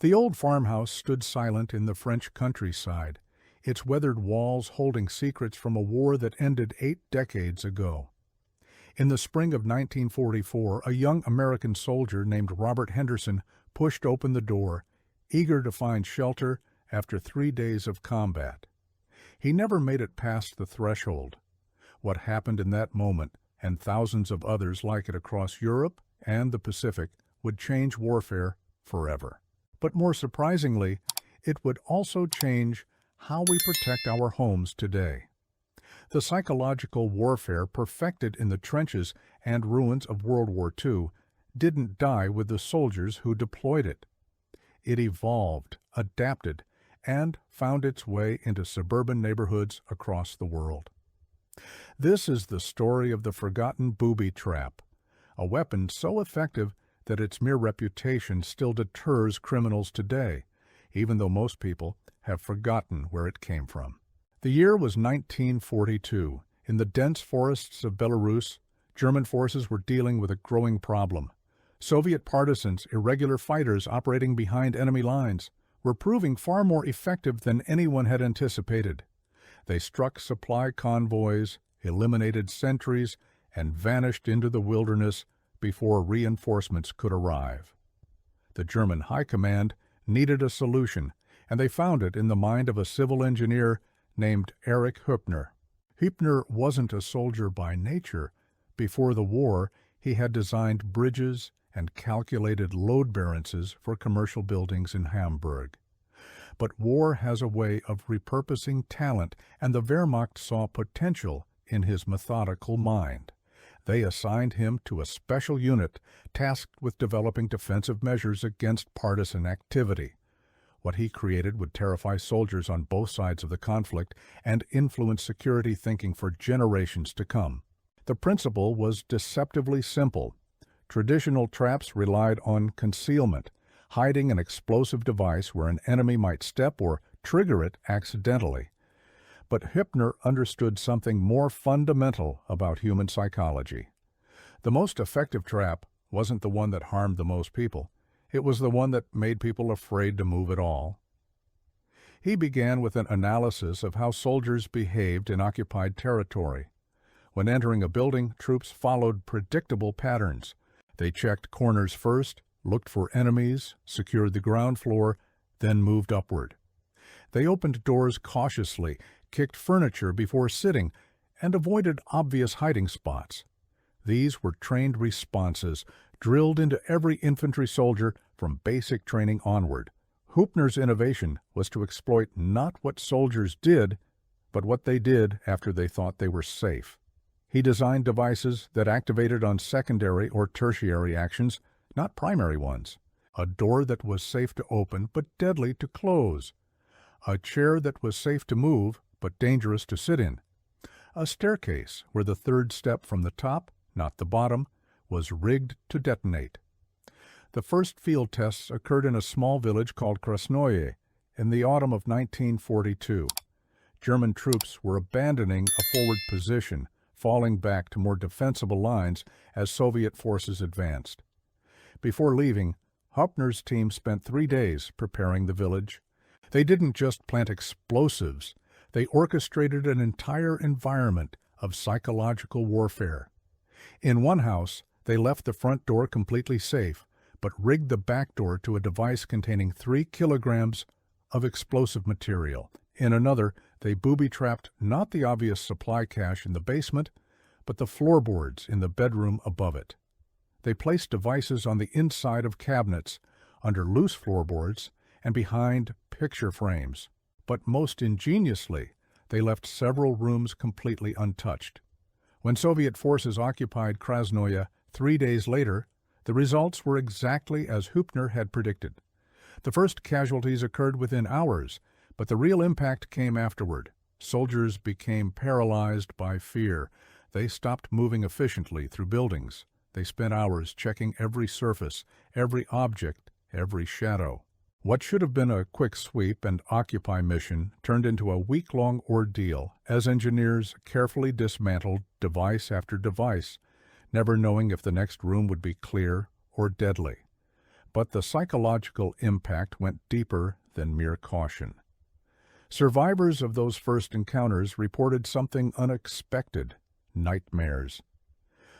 The old farmhouse stood silent in the French countryside, its weathered walls holding secrets from a war that ended 8 decades ago. In the spring of 1944, a young American soldier named Robert Henderson pushed open the door, eager to find shelter after 3 days of combat. He never made it past the threshold. What happened in that moment, and thousands of others like it across Europe and the Pacific, would change warfare forever. But more surprisingly, it would also change how we protect our homes today. The psychological warfare perfected in the trenches and ruins of World War II didn't die with the soldiers who deployed it. It evolved, adapted, and found its way into suburban neighborhoods across the world. This is the story of the forgotten booby trap, a weapon so effective that its mere reputation still deters criminals today, even though most people have forgotten where it came from. The year was 1942. In the dense forests of Belarus, German forces were dealing with a growing problem. Soviet partisans, irregular fighters operating behind enemy lines, were proving far more effective than anyone had anticipated. They struck supply convoys, eliminated sentries, and vanished into the wilderness before reinforcements could arrive. The German High Command needed a solution, and they found it in the mind of a civil engineer named Erich Hübner. Hübner wasn't a soldier by nature. Before the war, he had designed bridges and calculated load balances for commercial buildings in Hamburg. But war has a way of repurposing talent, and the Wehrmacht saw potential in his methodical mind. They assigned him to a special unit tasked with developing defensive measures against partisan activity. What he created would terrify soldiers on both sides of the conflict and influence security thinking for generations to come. The principle was deceptively simple. Traditional traps relied on concealment, hiding an explosive device where an enemy might step or trigger it accidentally. But Hübner understood something more fundamental about human psychology. The most effective trap wasn't the one that harmed the most people. It was the one that made people afraid to move at all. He began with an analysis of how soldiers behaved in occupied territory. When entering a building, troops followed predictable patterns. They checked corners first, looked for enemies, secured the ground floor, then moved upward. They opened doors cautiously, kicked furniture before sitting, and avoided obvious hiding spots. These were trained responses, drilled into every infantry soldier from basic training onward. Hübner's innovation was to exploit not what soldiers did, but what they did after they thought they were safe. He designed devices that activated on secondary or tertiary actions, not primary ones. A door that was safe to open but deadly to close. A chair that was safe to move but dangerous to sit in. A staircase where the third step from the top, not the bottom, was rigged to detonate. The first field tests occurred in a small village called Krasnoye in the autumn of 1942. German troops were abandoning a forward position, falling back to more defensible lines as Soviet forces advanced. Before leaving, Hübner's team spent 3 days preparing the village. They didn't just plant explosives, they orchestrated an entire environment of psychological warfare. In one house, they left the front door completely safe, but rigged the back door to a device containing 3 kilograms of explosive material. In another, they booby-trapped not the obvious supply cache in the basement, but the floorboards in the bedroom above it. They placed devices on the inside of cabinets, under loose floorboards, and behind picture frames. But most ingeniously, they left several rooms completely untouched. When Soviet forces occupied Krasnoye 3 days later, the results were exactly as Hübner had predicted. The first casualties occurred within hours, but the real impact came afterward. Soldiers became paralyzed by fear. They stopped moving efficiently through buildings. They spent hours checking every surface, every object, every shadow. What should have been a quick sweep and occupy mission turned into a week-long ordeal as engineers carefully dismantled device after device, never knowing if the next room would be clear or deadly. But the psychological impact went deeper than mere caution. Survivors of those first encounters reported something unexpected: nightmares.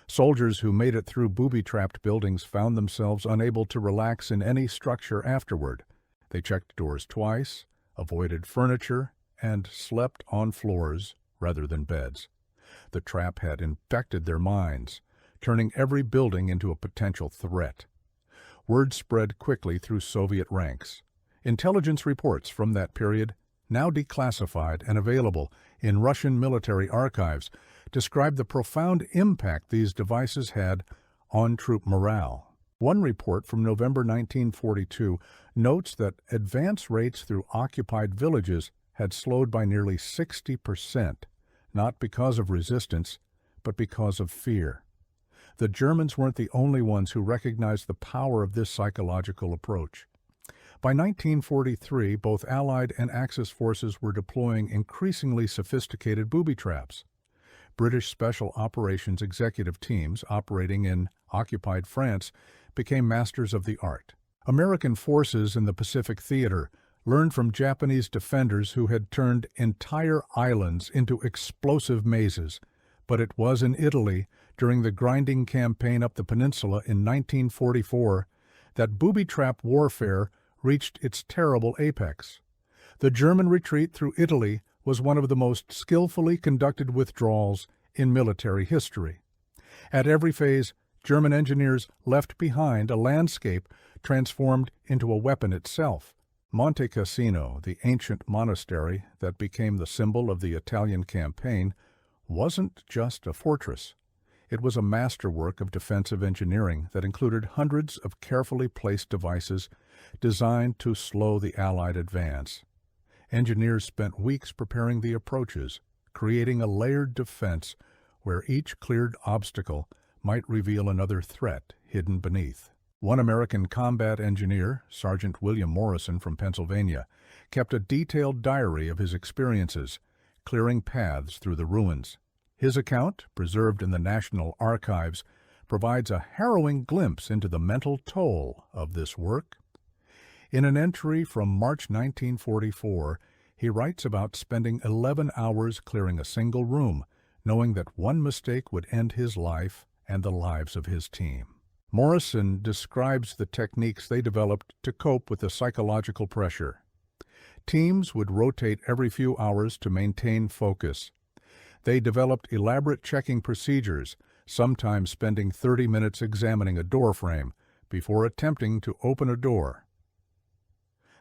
Soldiers who made it through booby-trapped buildings found themselves unable to relax in any structure afterward. They checked doors twice, avoided furniture, and slept on floors rather than beds. The trap had infected their minds, turning every building into a potential threat. Word spread quickly through Soviet ranks. Intelligence reports from that period, now declassified and available in Russian military archives, describe the profound impact these devices had on troop morale. One report from November 1942 notes that advance rates through occupied villages had slowed by nearly 60%, not because of resistance, but because of fear. The Germans weren't the only ones who recognized the power of this psychological approach. By 1943, both Allied and Axis forces were deploying increasingly sophisticated booby traps. British Special Operations executive teams operating in occupied France became masters of the art. American forces in the Pacific Theater learned from Japanese defenders who had turned entire islands into explosive mazes. But it was in Italy, during the grinding campaign up the peninsula in 1944, that booby trap warfare reached its terrible apex. The German retreat through Italy was one of the most skillfully conducted withdrawals in military history. At every phase, German engineers left behind a landscape transformed into a weapon itself. Monte Cassino, the ancient monastery that became the symbol of the Italian campaign, wasn't just a fortress. It was a masterwork of defensive engineering that included hundreds of carefully placed devices designed to slow the Allied advance. Engineers spent weeks preparing the approaches, creating a layered defense where each cleared obstacle might reveal another threat hidden beneath. One American combat engineer, Sergeant William Morrison from Pennsylvania, kept a detailed diary of his experiences, clearing paths through the ruins. His account, preserved in the National Archives, provides a harrowing glimpse into the mental toll of this work. In an entry from March 1944, he writes about spending 11 hours clearing a single room, knowing that one mistake would end his life and the lives of his team. Morrison describes the techniques they developed to cope with the psychological pressure. Teams would rotate every few hours to maintain focus. They developed elaborate checking procedures, sometimes spending 30 minutes examining a doorframe before attempting to open a door.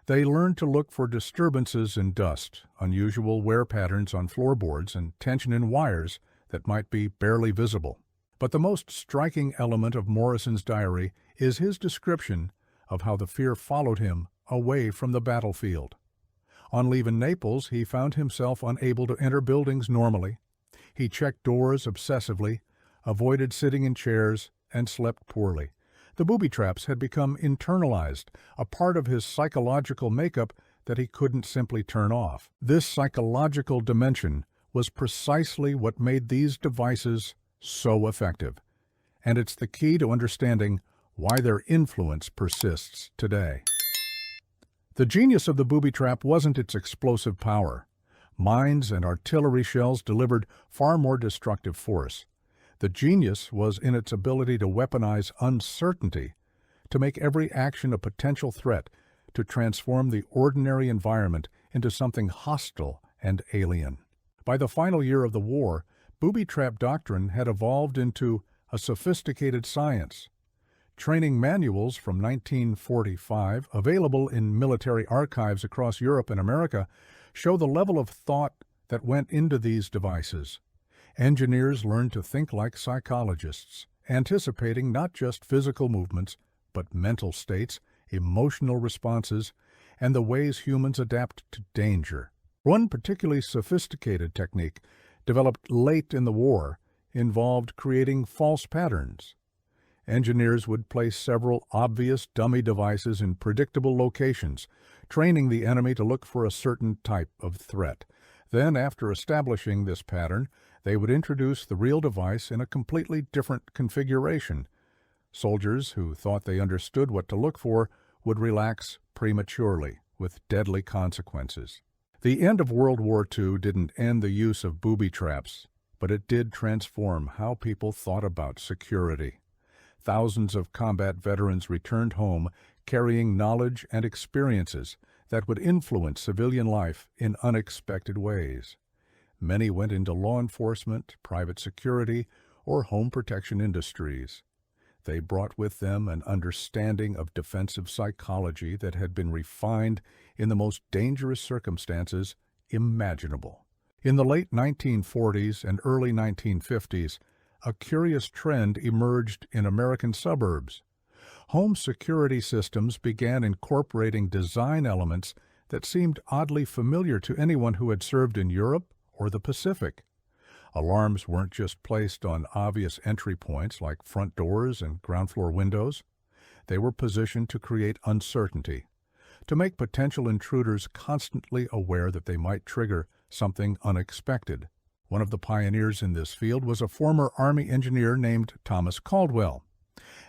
They learned to look for disturbances in dust, unusual wear patterns on floorboards, and tension in wires that might be barely visible. But the most striking element of Morrison's diary is his description of how the fear followed him away from the battlefield. On leaving Naples, he found himself unable to enter buildings normally. He checked doors obsessively, avoided sitting in chairs, and slept poorly. The booby traps had become internalized, a part of his psychological makeup that he couldn't simply turn off. This psychological dimension was precisely what made these devices so effective, and it's the key to understanding why their influence persists today. The genius of the booby trap wasn't its explosive power. Mines and artillery shells delivered far more destructive force. The genius was in its ability to weaponize uncertainty, to make every action a potential threat, to transform the ordinary environment into something hostile and alien. By the final year of the war, booby trap doctrine had evolved into a sophisticated science. Training manuals from 1945, available in military archives across Europe and America, show the level of thought that went into these devices. Engineers learned to think like psychologists, anticipating not just physical movements, but mental states, emotional responses, and the ways humans adapt to danger. One particularly sophisticated technique, developed late in the war, involved creating false patterns. Engineers would place several obvious dummy devices in predictable locations, training the enemy to look for a certain type of threat. Then, after establishing this pattern, they would introduce the real device in a completely different configuration, Soldiers who thought they understood what to look for would relax prematurely, with deadly consequences. The end of World War II didn't end the use of booby traps, but it did transform how people thought about security. Thousands of combat veterans returned home carrying knowledge and experiences that would influence civilian life in unexpected ways. Many went into law enforcement, private security, or home protection industries. They brought with them an understanding of defensive psychology that had been refined in the most dangerous circumstances imaginable. In the late 1940s and early 1950s, a curious trend emerged in American suburbs. Home security systems began incorporating design elements that seemed oddly familiar to anyone who had served in Europe or the Pacific. Alarms weren't just placed on obvious entry points like front doors and ground floor windows. They were positioned to create uncertainty, to make potential intruders constantly aware that they might trigger something unexpected. One of the pioneers in this field was a former Army engineer named Thomas Caldwell.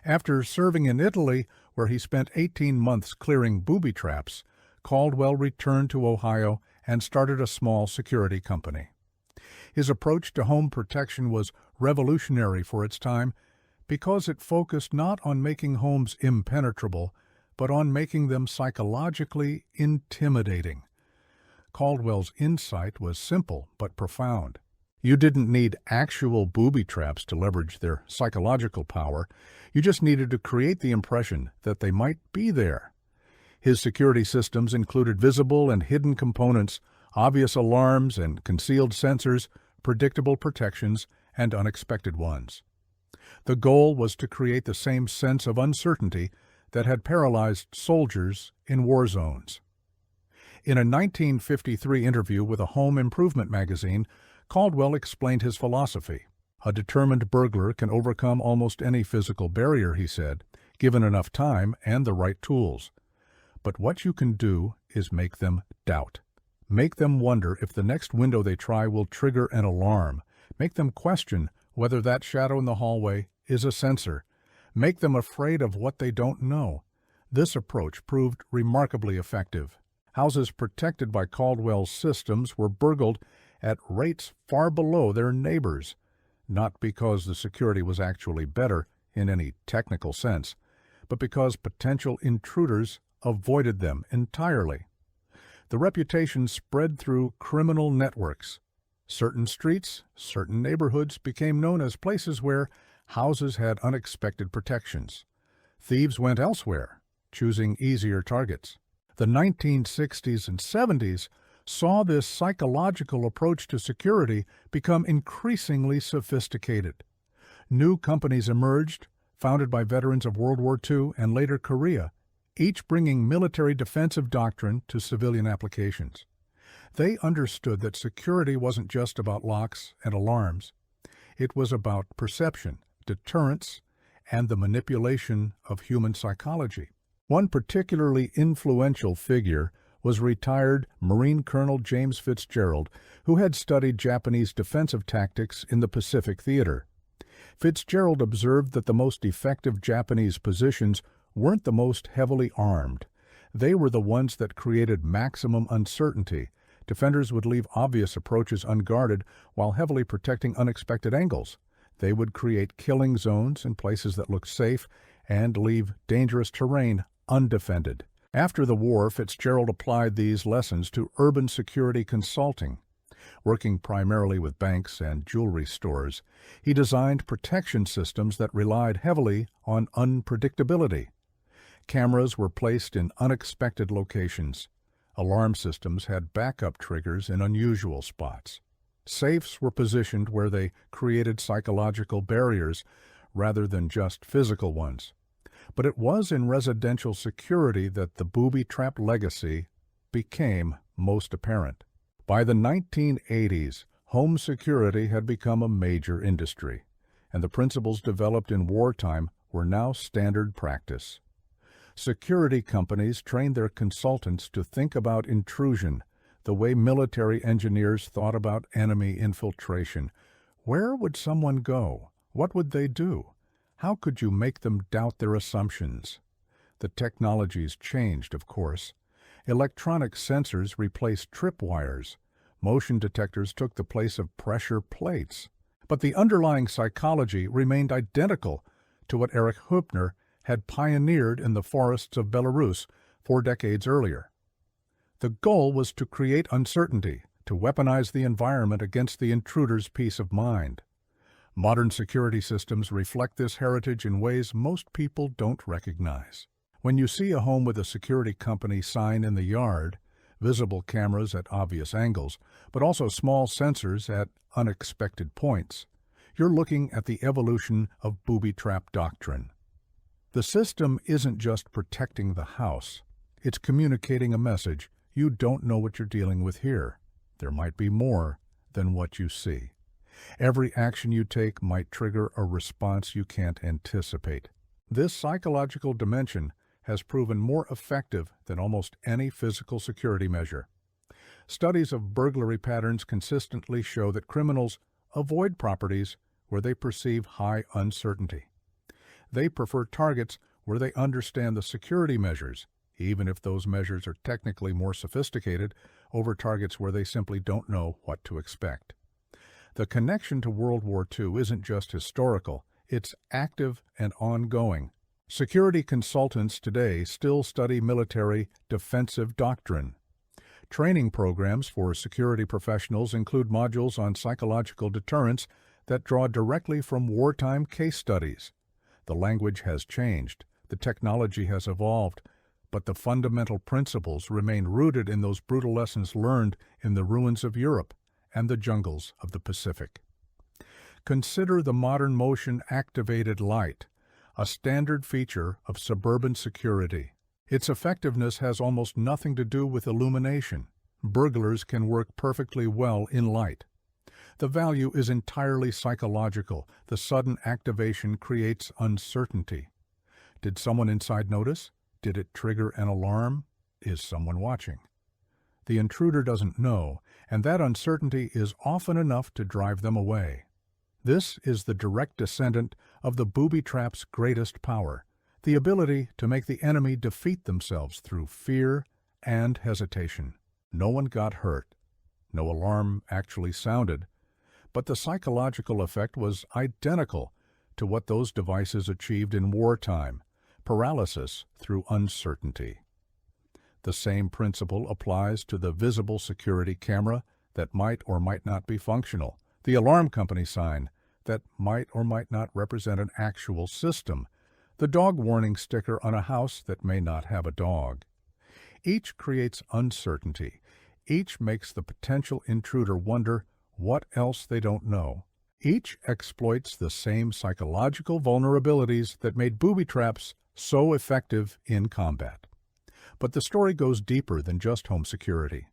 After serving in Italy, where he spent 18 months clearing booby traps, Caldwell returned to Ohio and started a small security company. His approach to home protection was revolutionary for its time because it focused not on making homes impenetrable, but on making them psychologically intimidating. Caldwell's insight was simple but profound. You didn't need actual booby traps to leverage their psychological power. You just needed to create the impression that they might be there. His security systems included visible and hidden components, obvious alarms and concealed sensors, predictable protections, and unexpected ones. The goal was to create the same sense of uncertainty that had paralyzed soldiers in war zones. In a 1953 interview with a home improvement magazine, Caldwell explained his philosophy. A determined burglar can overcome almost any physical barrier, he said, given enough time and the right tools. But what you can do is make them doubt. Make them wonder if the next window they try will trigger an alarm. Make them question whether that shadow in the hallway is a sensor. Make them afraid of what they don't know. This approach proved remarkably effective. Houses protected by Caldwell's systems were burgled at rates far below their neighbors, not because the security was actually better in any technical sense, but because potential intruders avoided them entirely. The reputation spread through criminal networks. Certain streets, certain neighborhoods became known as places where houses had unexpected protections. Thieves went elsewhere, choosing easier targets. The 1960s and 70s saw this psychological approach to security become increasingly sophisticated. New companies emerged, founded by veterans of World War II and later Korea, each bringing military defensive doctrine to civilian applications. They understood that security wasn't just about locks and alarms. It was about perception, deterrence, and the manipulation of human psychology. One particularly influential figure was retired Marine Colonel James Fitzgerald, who had studied Japanese defensive tactics in the Pacific Theater. Fitzgerald observed that the most effective Japanese positions weren't the most heavily armed. They were the ones that created maximum uncertainty. Defenders would leave obvious approaches unguarded while heavily protecting unexpected angles. They would create killing zones in places that looked safe and leave dangerous terrain undefended. After the war, Fitzgerald applied these lessons to urban security consulting. Working primarily with banks and jewelry stores, he designed protection systems that relied heavily on unpredictability. Cameras were placed in unexpected locations. Alarm systems had backup triggers in unusual spots. Safes were positioned where they created psychological barriers rather than just physical ones. But it was in residential security that the booby trap legacy became most apparent. By the 1980s, home security had become a major industry, and the principles developed in wartime were now standard practice. Security companies trained their consultants to think about intrusion the way military engineers thought about enemy infiltration. Where would someone go? What would they do? How could you make them doubt their assumptions? The technology's changed, of course. Electronic sensors replaced tripwires. Motion detectors took the place of pressure plates. But the underlying psychology remained identical to what Erich Hübner had pioneered in the forests of Belarus 4 decades earlier. The goal was to create uncertainty, to weaponize the environment against the intruder's peace of mind. Modern security systems reflect this heritage in ways most people don't recognize. When you see a home with a security company sign in the yard, visible cameras at obvious angles, but also small sensors at unexpected points, you're looking at the evolution of booby trap doctrine. The system isn't just protecting the house. It's communicating a message. You don't know what you're dealing with here. There might be more than what you see. Every action you take might trigger a response you can't anticipate. This psychological dimension has proven more effective than almost any physical security measure. Studies of burglary patterns consistently show that criminals avoid properties where they perceive high uncertainty. They prefer targets where they understand the security measures, even if those measures are technically more sophisticated, over targets where they simply don't know what to expect. The connection to World War II isn't just historical, it's active and ongoing. Security consultants today still study military defensive doctrine. Training programs for security professionals include modules on psychological deterrence that draw directly from wartime case studies. The language has changed, the technology has evolved, but the fundamental principles remain rooted in those brutal lessons learned in the ruins of Europe and the jungles of the Pacific. Consider the modern motion-activated light, a standard feature of suburban security. Its effectiveness has almost nothing to do with illumination. Burglars can work perfectly well in light. The value is entirely psychological. The sudden activation creates uncertainty. Did someone inside notice? Did it trigger an alarm? Is someone watching? The intruder doesn't know, and that uncertainty is often enough to drive them away. This is the direct descendant of the booby trap's greatest power, the ability to make the enemy defeat themselves through fear and hesitation. No one got hurt. No alarm actually sounded, but the psychological effect was identical to what those devices achieved in wartime: paralysis through uncertainty. The same principle applies to the visible security camera that might or might not be functional, the alarm company sign that might or might not represent an actual system, the dog warning sticker on a house that may not have a dog. Each creates uncertainty. Each makes the potential intruder wonder what else they don't know. Each exploits the same psychological vulnerabilities that made booby traps so effective in combat. But the story goes deeper than just home security.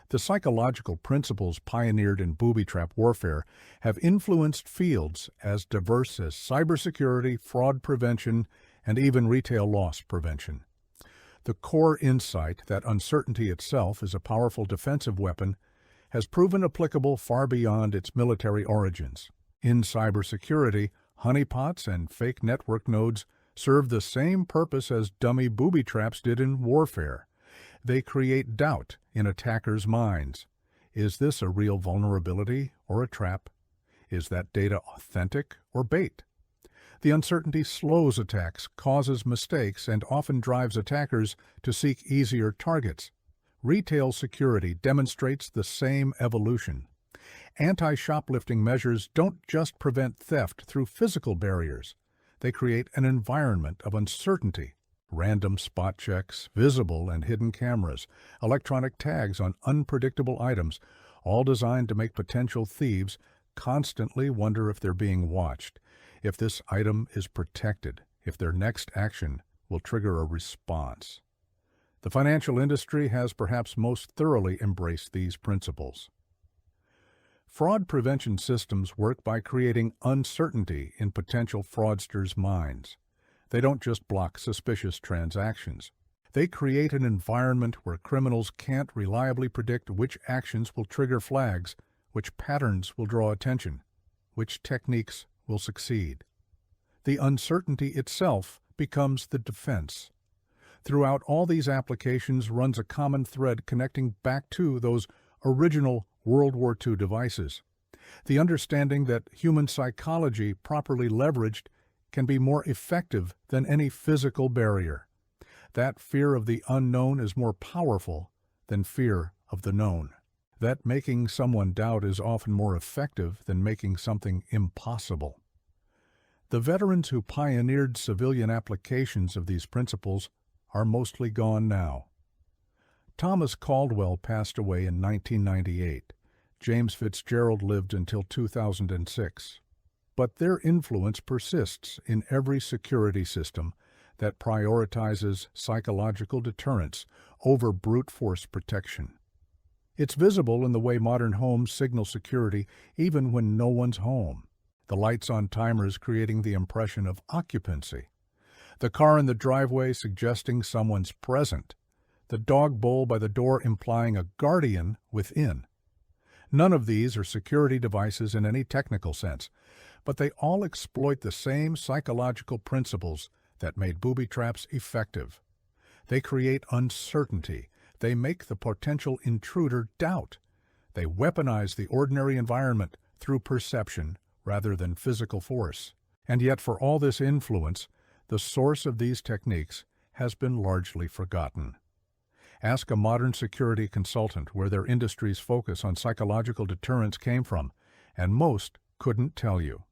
The psychological principles pioneered in booby trap warfare have influenced fields as diverse as cybersecurity, fraud prevention, and even retail loss prevention. The core insight that uncertainty itself is a powerful defensive weapon has proven applicable far beyond its military origins. In cybersecurity, honeypots and fake network nodes serve the same purpose as dummy booby traps did in warfare. They create doubt in attackers' minds. Is this a real vulnerability or a trap? Is that data authentic or bait? The uncertainty slows attacks, causes mistakes, and often drives attackers to seek easier targets. Retail security demonstrates the same evolution. Anti-shoplifting measures don't just prevent theft through physical barriers. They create an environment of uncertainty. Random spot checks, visible and hidden cameras, electronic tags on unpredictable items, all designed to make potential thieves constantly wonder if they're being watched, if this item is protected, if their next action will trigger a response. The financial industry has perhaps most thoroughly embraced these principles. Fraud prevention systems work by creating uncertainty in potential fraudsters' minds. They don't just block suspicious transactions. They create an environment where criminals can't reliably predict which actions will trigger flags, which patterns will draw attention, which techniques will succeed. the uncertainty itself becomes the defense. Throughout all these applications runs a common thread connecting back to those original World War II devices. The understanding that human psychology, properly leveraged, can be more effective than any physical barrier. That fear of the unknown is more powerful than fear of the known. That making someone doubt is often more effective than making something impossible. The veterans who pioneered civilian applications of these principles are mostly gone now. Thomas Caldwell passed away in 1998. James Fitzgerald lived until 2006. But their influence persists in every security system that prioritizes psychological deterrence over brute force protection. It's visible in the way modern homes signal security even when no one's home. The lights-on timers creating the impression of occupancy. The car in the driveway suggesting someone's present. The dog bowl by the door implying a guardian within. None of these are security devices in any technical sense, but they all exploit the same psychological principles that made booby traps effective. They create uncertainty. They make the potential intruder doubt. They weaponize the ordinary environment through perception rather than physical force. And yet, for all this influence, the source of these techniques has been largely forgotten. Ask a modern security consultant where their industry's focus on psychological deterrence came from, and most couldn't tell you.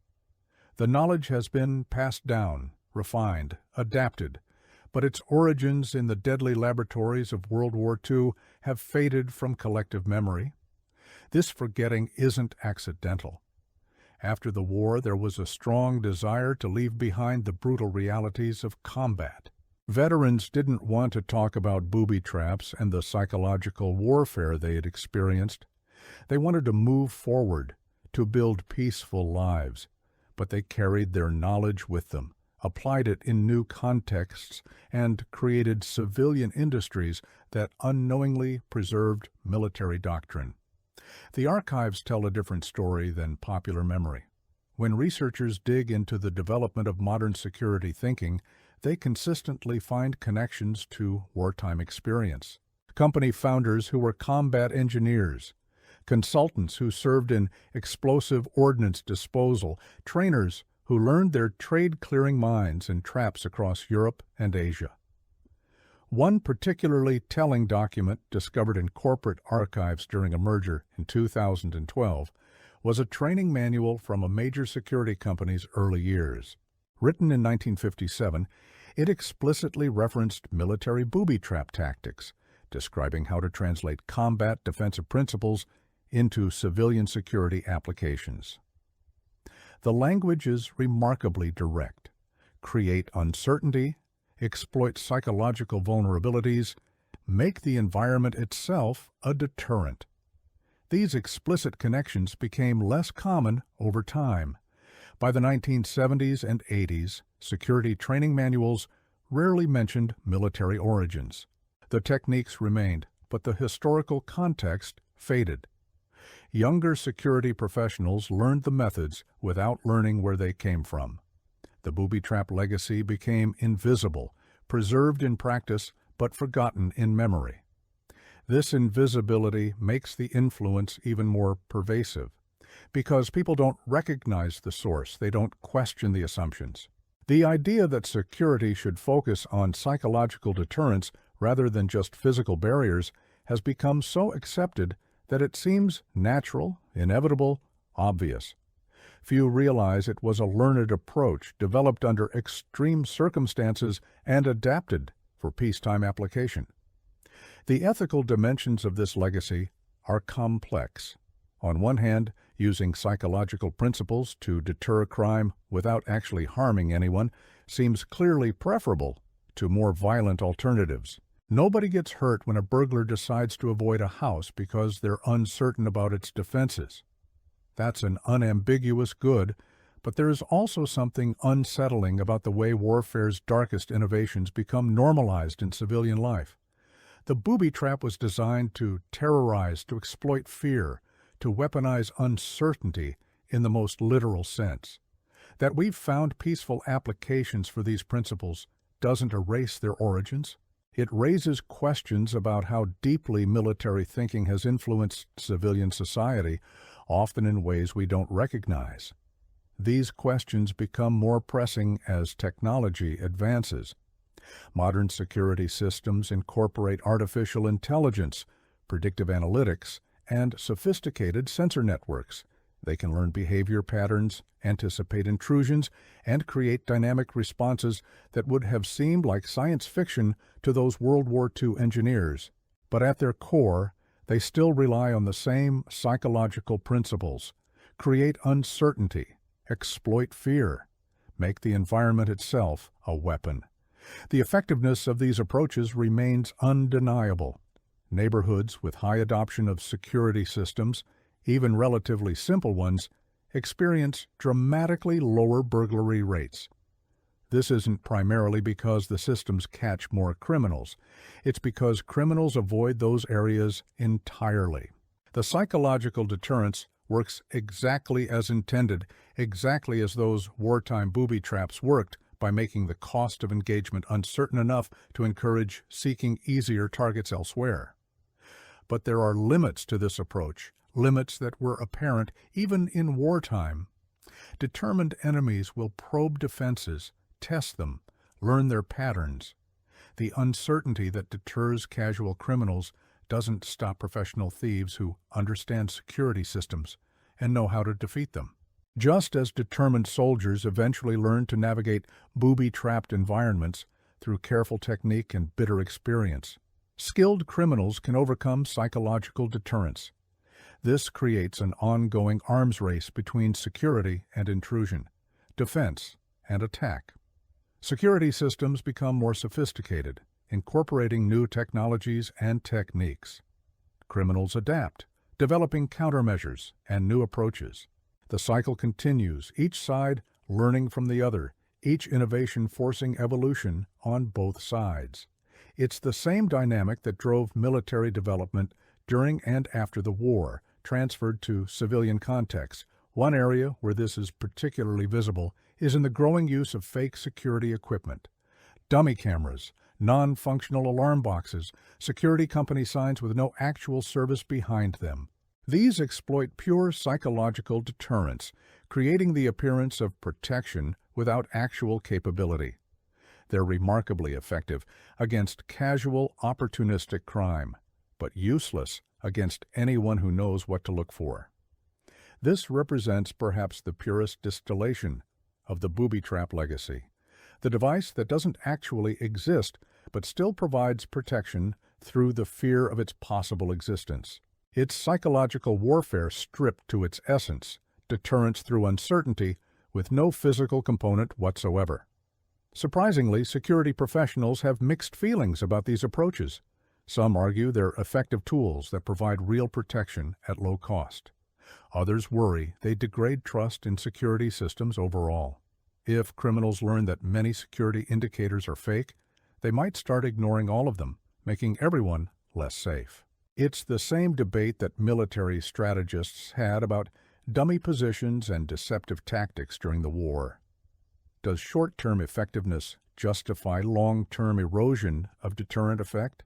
The knowledge has been passed down, refined, adapted, but its origins in the deadly laboratories of World War II have faded from collective memory. This forgetting isn't accidental. After the war, there was a strong desire to leave behind the brutal realities of combat. Veterans didn't want to talk about booby traps and the psychological warfare they had experienced. They wanted to move forward, to build peaceful lives, but they carried their knowledge with them, applied it in new contexts, and created civilian industries that unknowingly preserved military doctrine. The archives tell a different story than popular memory. When researchers dig into the development of modern security thinking, they consistently find connections to wartime experience. Company founders who were combat engineers, consultants who served in explosive ordnance disposal, trainers who learned their trade-clearing minds in traps across Europe and Asia. One particularly telling document discovered in corporate archives during a merger in 2012 was a training manual from a major security company's early years. Written in 1957, it explicitly referenced military booby trap tactics, describing how to translate combat defensive principles into civilian security applications. The language is remarkably direct. Create uncertainty, exploit psychological vulnerabilities, make the environment itself a deterrent. These explicit connections became less common over time. By the 1970s and 80s, security training manuals rarely mentioned military origins. The techniques remained, but the historical context faded. Younger security professionals learned the methods without learning where they came from. The booby trap legacy became invisible, preserved in practice, but forgotten in memory. This invisibility makes the influence even more pervasive. Because people don't recognize the source, they don't question the assumptions. The idea that security should focus on psychological deterrence rather than just physical barriers has become so accepted that it seems natural, inevitable, obvious. Few realize it was a learned approach developed under extreme circumstances and adapted for peacetime application. The ethical dimensions of this legacy are complex. On one hand, using psychological principles to deter crime without actually harming anyone seems clearly preferable to more violent alternatives. Nobody gets hurt when a burglar decides to avoid a house because they're uncertain about its defenses. That's an unambiguous good, but there is also something unsettling about the way warfare's darkest innovations become normalized in civilian life. The booby trap was designed to terrorize, to exploit fear, to weaponize uncertainty in the most literal sense. That we've found peaceful applications for these principles doesn't erase their origins. It raises questions about how deeply military thinking has influenced civilian society, often in ways we don't recognize. These questions become more pressing as technology advances. Modern security systems incorporate artificial intelligence, predictive analytics, and sophisticated sensor networks. They can learn behavior patterns, anticipate intrusions, and create dynamic responses that would have seemed like science fiction to those World War II engineers. But at their core, they still rely on the same psychological principles: create uncertainty, exploit fear, make the environment itself a weapon. The effectiveness of these approaches remains undeniable. Neighborhoods with high adoption of security systems, even relatively simple ones, experience dramatically lower burglary rates. This isn't primarily because the systems catch more criminals. It's because criminals avoid those areas entirely. The psychological deterrence works exactly as intended, exactly as those wartime booby traps worked, by making the cost of engagement uncertain enough to encourage seeking easier targets elsewhere. But there are limits to this approach, limits that were apparent even in wartime. Determined enemies will probe defenses, test them, learn their patterns. The uncertainty that deters casual criminals doesn't stop professional thieves who understand security systems and know how to defeat them. Just as determined soldiers eventually learn to navigate booby-trapped environments through careful technique and bitter experience, skilled criminals can overcome psychological deterrence. This creates an ongoing arms race between security and intrusion, defense and attack. Security systems become more sophisticated, incorporating new technologies and techniques. Criminals adapt, developing countermeasures and new approaches. The cycle continues, each side learning from the other, each innovation forcing evolution on both sides. It's the same dynamic that drove military development during and after the war, transferred to civilian contexts. One area where this is particularly visible is in the growing use of fake security equipment. Dummy cameras, non-functional alarm boxes, security company signs with no actual service behind them. These exploit pure psychological deterrence, creating the appearance of protection without actual capability. They're remarkably effective against casual, opportunistic crime, but useless against anyone who knows what to look for. This represents perhaps the purest distillation of the booby trap legacy, the device that doesn't actually exist but still provides protection through the fear of its possible existence. It's psychological warfare stripped to its essence, deterrence through uncertainty with no physical component whatsoever. Surprisingly, security professionals have mixed feelings about these approaches. Some argue they're effective tools that provide real protection at low cost. Others worry they degrade trust in security systems overall. If criminals learn that many security indicators are fake, they might start ignoring all of them, making everyone less safe. It's the same debate that military strategists had about dummy positions and deceptive tactics during the war. Does short-term effectiveness justify long-term erosion of deterrent effect?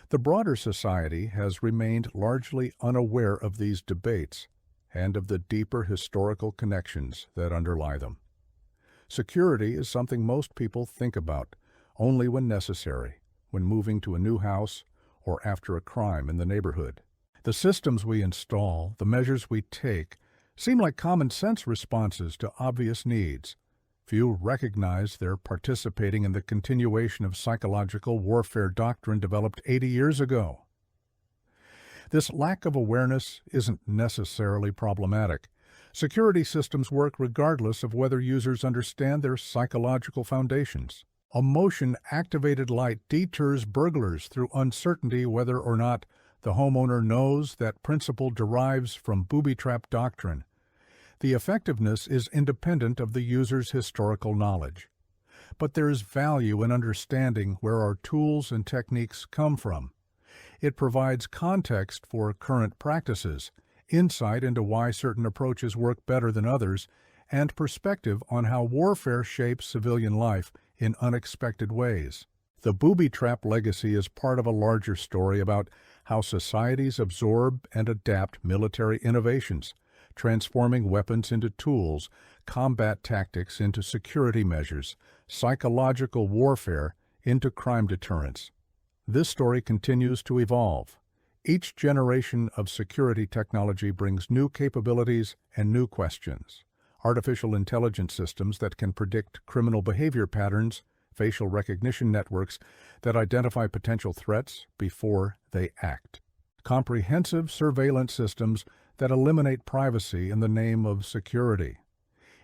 The broader society has remained largely unaware of these debates and of the deeper historical connections that underlie them. Security is something most people think about only when necessary, when moving to a new house or after a crime in the neighborhood. The systems we install, the measures we take, seem like common-sense responses to obvious needs. Few recognize they're participating in the continuation of psychological warfare doctrine developed 80 years ago. This lack of awareness isn't necessarily problematic. Security systems work regardless of whether users understand their psychological foundations. A motion-activated light deters burglars through uncertainty whether or not the homeowner knows that principle derives from booby trap doctrine. The effectiveness is independent of the user's historical knowledge. But there is value in understanding where our tools and techniques come from. It provides context for current practices, insight into why certain approaches work better than others, and perspective on how warfare shapes civilian life in unexpected ways. The booby trap legacy is part of a larger story about how societies absorb and adapt military innovations, transforming weapons into tools, combat tactics into security measures, psychological warfare into crime deterrence. This story continues to evolve. Each generation of security technology brings new capabilities and new questions. Artificial intelligence systems that can predict criminal behavior patterns, facial recognition networks that identify potential threats before they act. Comprehensive surveillance systems that eliminate privacy in the name of security.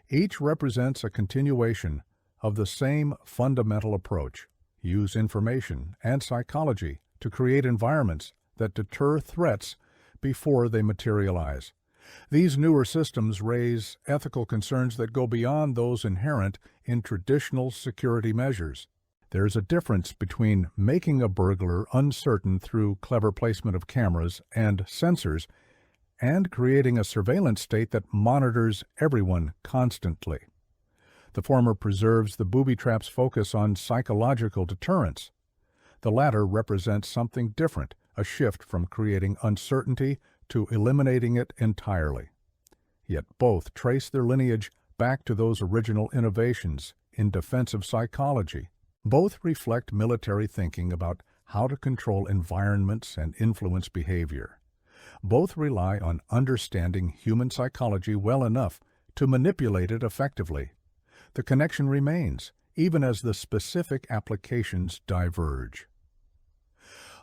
Each represents a continuation of the same fundamental approach: use information and psychology to create environments that deter threats before they materialize. These newer systems raise ethical concerns that go beyond those inherent in traditional security measures. There's a difference between making a burglar uncertain through clever placement of cameras and sensors and creating a surveillance state that monitors everyone constantly. The former preserves the booby trap's focus on psychological deterrence. The latter represents something different, a shift from creating uncertainty to eliminating it entirely. Yet both trace their lineage back to those original innovations in defensive psychology. Both reflect military thinking about how to control environments and influence behavior. Both rely on understanding human psychology well enough to manipulate it effectively. The connection remains, even as the specific applications diverge.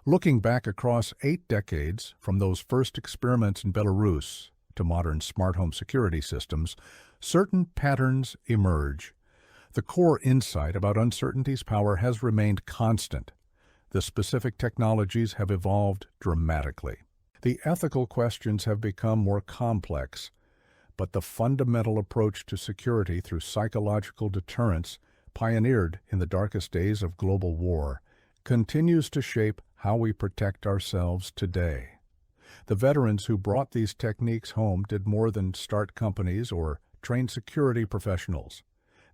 Looking back across 8 decades, from those first experiments in Belarus to modern smart home security systems, certain patterns emerge. The core insight about uncertainty's power has remained constant. The specific technologies have evolved dramatically. The ethical questions have become more complex, but the fundamental approach to security through psychological deterrence, pioneered in the darkest days of global war, continues to shape how we protect ourselves today. The veterans who brought these techniques home did more than start companies or train security professionals.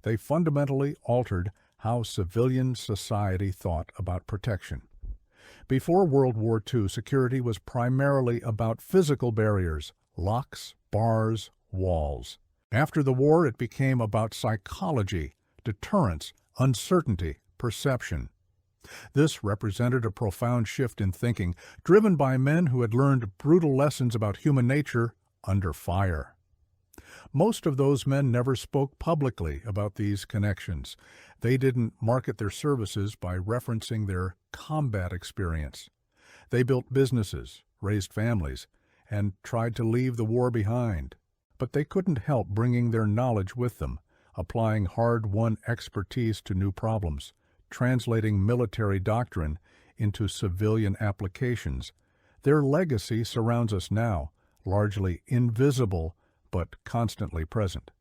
They fundamentally altered how civilian society thought about protection. Before World War II, security was primarily about physical barriers, locks, bars, walls. After the war, it became about psychology, deterrence, uncertainty, perception. This represented a profound shift in thinking, driven by men who had learned brutal lessons about human nature under fire. Most of those men never spoke publicly about these connections. They didn't market their services by referencing their combat experience. They built businesses, raised families, and tried to leave the war behind. But they couldn't help bringing their knowledge with them, applying hard-won expertise to new problems, translating military doctrine into civilian applications. Their legacy surrounds us now, largely invisible but constantly present.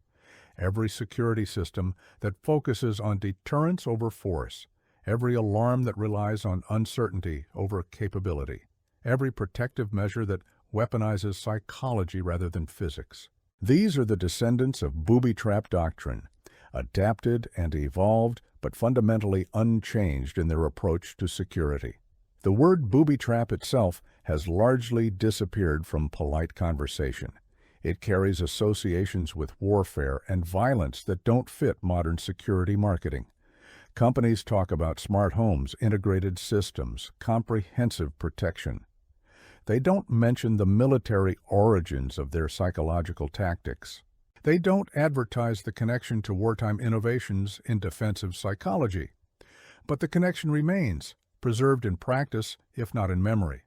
Every security system that focuses on deterrence over force, every alarm that relies on uncertainty over capability, every protective measure that weaponizes psychology rather than physics. These are the descendants of booby trap doctrine, adapted and evolved, but fundamentally unchanged in their approach to security. The word booby trap itself has largely disappeared from polite conversation. It carries associations with warfare and violence that don't fit modern security marketing. Companies talk about smart homes, integrated systems, comprehensive protection. They don't mention the military origins of their psychological tactics. They don't advertise the connection to wartime innovations in defensive psychology. But the connection remains, preserved in practice, if not in memory.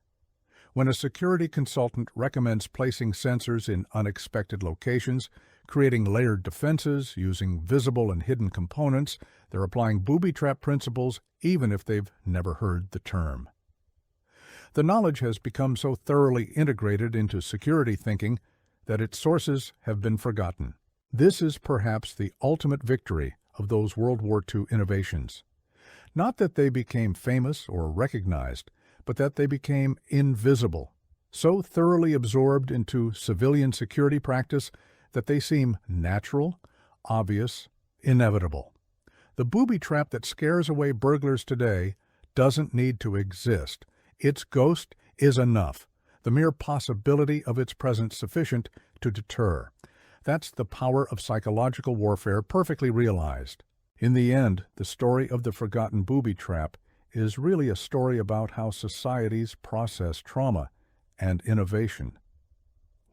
When a security consultant recommends placing sensors in unexpected locations, creating layered defenses, using visible and hidden components, they're applying booby trap principles even if they've never heard the term. The knowledge has become so thoroughly integrated into security thinking that its sources have been forgotten. This is perhaps the ultimate victory of those World War II innovations. Not that they became famous or recognized, but that they became invisible, so thoroughly absorbed into civilian security practice that they seem natural, obvious, inevitable. The booby trap that scares away burglars today doesn't need to exist. Its ghost is enough, the mere possibility of its presence sufficient to deter. That's the power of psychological warfare perfectly realized. In the end, the story of the forgotten booby trap is really a story about how societies process trauma and innovation.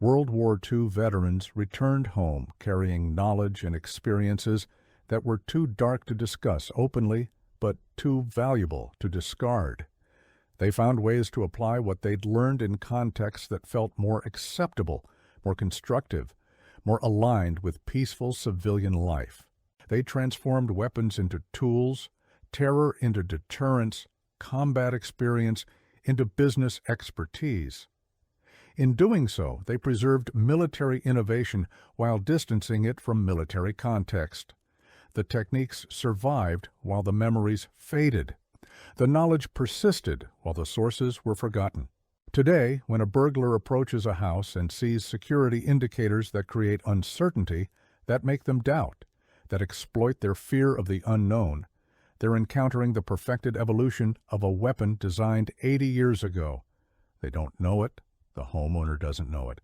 World War II veterans returned home carrying knowledge and experiences that were too dark to discuss openly, but too valuable to discard. They found ways to apply what they'd learned in contexts that felt more acceptable, more constructive, more aligned with peaceful civilian life. They transformed weapons into tools, terror into deterrence, combat experience into business expertise. In doing so, they preserved military innovation while distancing it from military context. The techniques survived while the memories faded. The knowledge persisted while the sources were forgotten. Today, when a burglar approaches a house and sees security indicators that create uncertainty, that make them doubt, that exploit their fear of the unknown, they're encountering the perfected evolution of a weapon designed 80 years ago. They don't know it. The homeowner doesn't know it.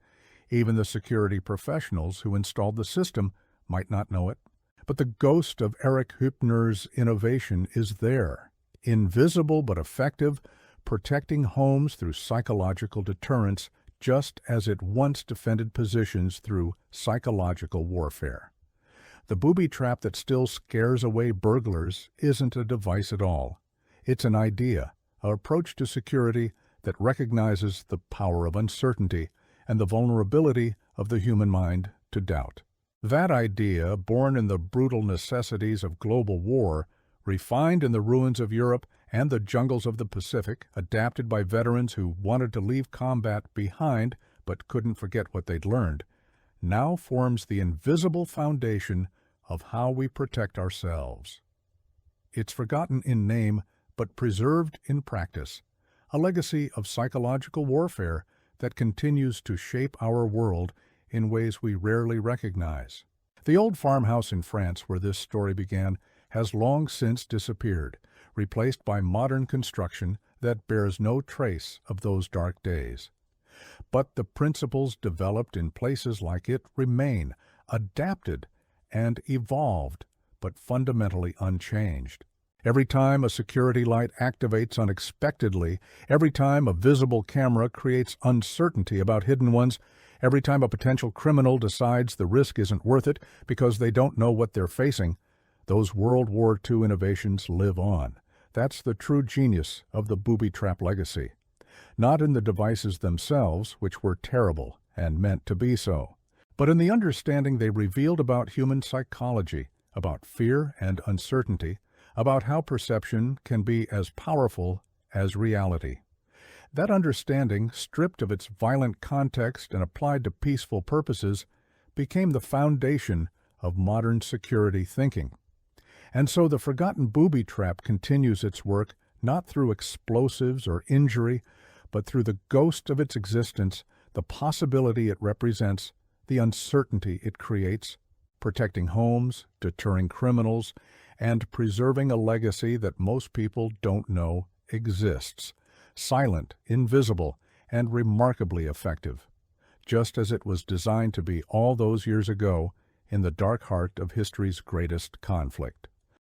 Even the security professionals who installed the system might not know it. But the ghost of Eric Hübner's innovation is there, invisible but effective, protecting homes through psychological deterrence, just as it once defended positions through psychological warfare. The booby trap that still scares away burglars isn't a device at all. It's an idea, an approach to security that recognizes the power of uncertainty and the vulnerability of the human mind to doubt. That idea, born in the brutal necessities of global war, refined in the ruins of Europe and the jungles of the Pacific, adapted by veterans who wanted to leave combat behind but couldn't forget what they'd learned, now forms the invisible foundation of how we protect ourselves. It's forgotten in name, but preserved in practice, a legacy of psychological warfare that continues to shape our world in ways we rarely recognize. The old farmhouse in France where this story began has long since disappeared, replaced by modern construction that bears no trace of those dark days. But the principles developed in places like it remain, adapted and evolved, but fundamentally unchanged. Every time a security light activates unexpectedly, every time a visible camera creates uncertainty about hidden ones, every time a potential criminal decides the risk isn't worth it because they don't know what they're facing, those World War II innovations live on. That's the true genius of the booby trap legacy. Not in the devices themselves, which were terrible and meant to be so, but in the understanding they revealed about human psychology, about fear and uncertainty, about how perception can be as powerful as reality. That understanding, stripped of its violent context and applied to peaceful purposes, became the foundation of modern security thinking. And so the forgotten booby trap continues its work not through explosives or injury, but through the ghost of its existence, the possibility it represents, the uncertainty it creates, protecting homes, deterring criminals, and preserving a legacy that most people don't know exists, silent, invisible, and remarkably effective, just as it was designed to be all those years ago in the dark heart of history's greatest conflict.